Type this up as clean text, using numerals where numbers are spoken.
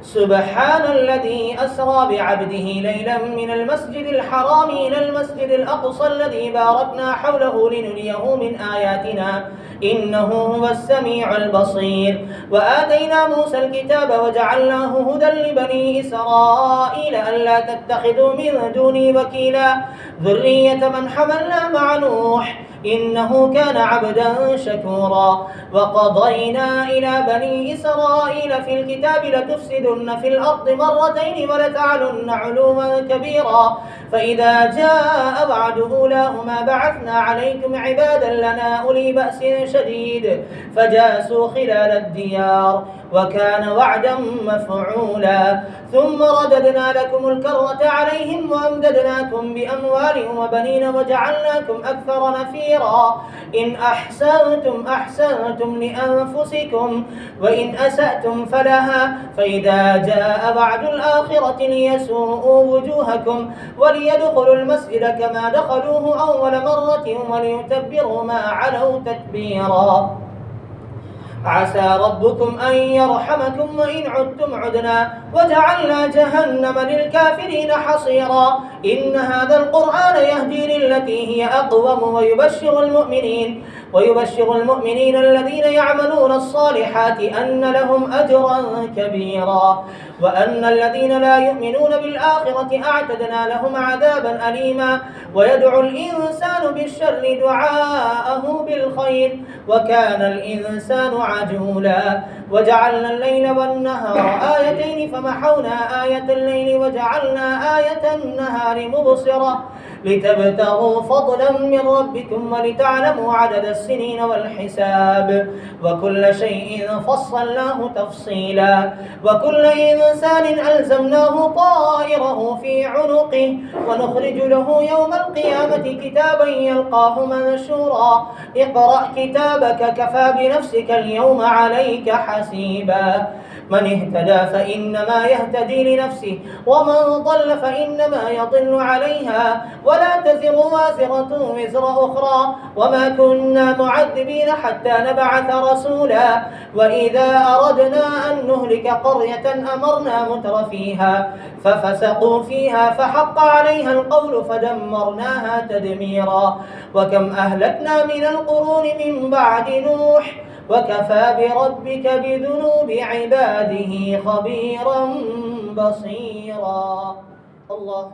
سبحان الذي أسرى بعبده ليلا من المسجد الحرام إلى المسجد الأقصى الذي باركنا حوله لنريه من آياتنا إنه هو السميع البصير. وآتينا موسى الكتاب وجعلناه هدى لبني إسرائيل ألا تتخذوا من دوني وكيلا ذرية من حملنا مع نوح إنه كان عبدا شكورا. وقضينا إلى بني إسرائيل في الكتاب لتفسدن في الأرض مرتين ولتعلن علوا كبيرا فإذا جاء وعد أولاهما بعثنا عليكم عبادا لنا أولي بأس شديد فجاسوا خلال الديار وكان وعدا مفعولا. ثم رددنا لكم الكرة عليهم وأمددناكم بأموال وبنين وجعلناكم أكثر نفيرا. إن أحسنتم أحسنتم لأنفسكم وإن أسأتم فلها فإذا جاء وعد الآخرة ليسوءوا وجوهكم وليدخلوا المسجد كما دخلوه أول مرة وليتبروا ما علوا تتبيرا. عسى ربكم أن يرحمكم وإن عدتم عدنا وجعلنا جهنم للكافرين حصيرا. إن هذا القرآن يهدي للتي هي أقوم ويبشر المؤمنين الذين يعملون الصالحات أن لهم أجرا كبيرا وأن الذين لا يؤمنون بالآخرة أعتدنا لهم عذابا أليما. ويدعو الإنسان بالشر دعاءه بالخير وكان الإنسان عجولا. وجعلنا الليل والنهار آيتين فمحونا آية الليل وجعلنا آية النهار مبصرة لتبتغوا فضلا من ربكم ولتعلموا عدد السنين والحساب وكل شيء فصلناه تفصيلا. وكل إنسان ألزمناه طائره في عنقه ونخرج له يوم القيامة كتابا يلقاه منشورا اقرأ كتابك كفى بنفسك اليوم عليك حسيبا. من اهتدى فإنما يهتدي لنفسه ومن ضل فإنما يضل عليها ولا تزر وازرة وزر أخرى وما كنا معذبين حتى نبعث رسولا. وإذا أردنا أن نهلك قرية أمرنا مترفيها ففسقوا فيها فحق عليها القول فدمرناها تدميرا. وكم أهلكنا من القرون من بعد نوح وكفى بربك بذنوب عباده خبيرا بصيرا. الله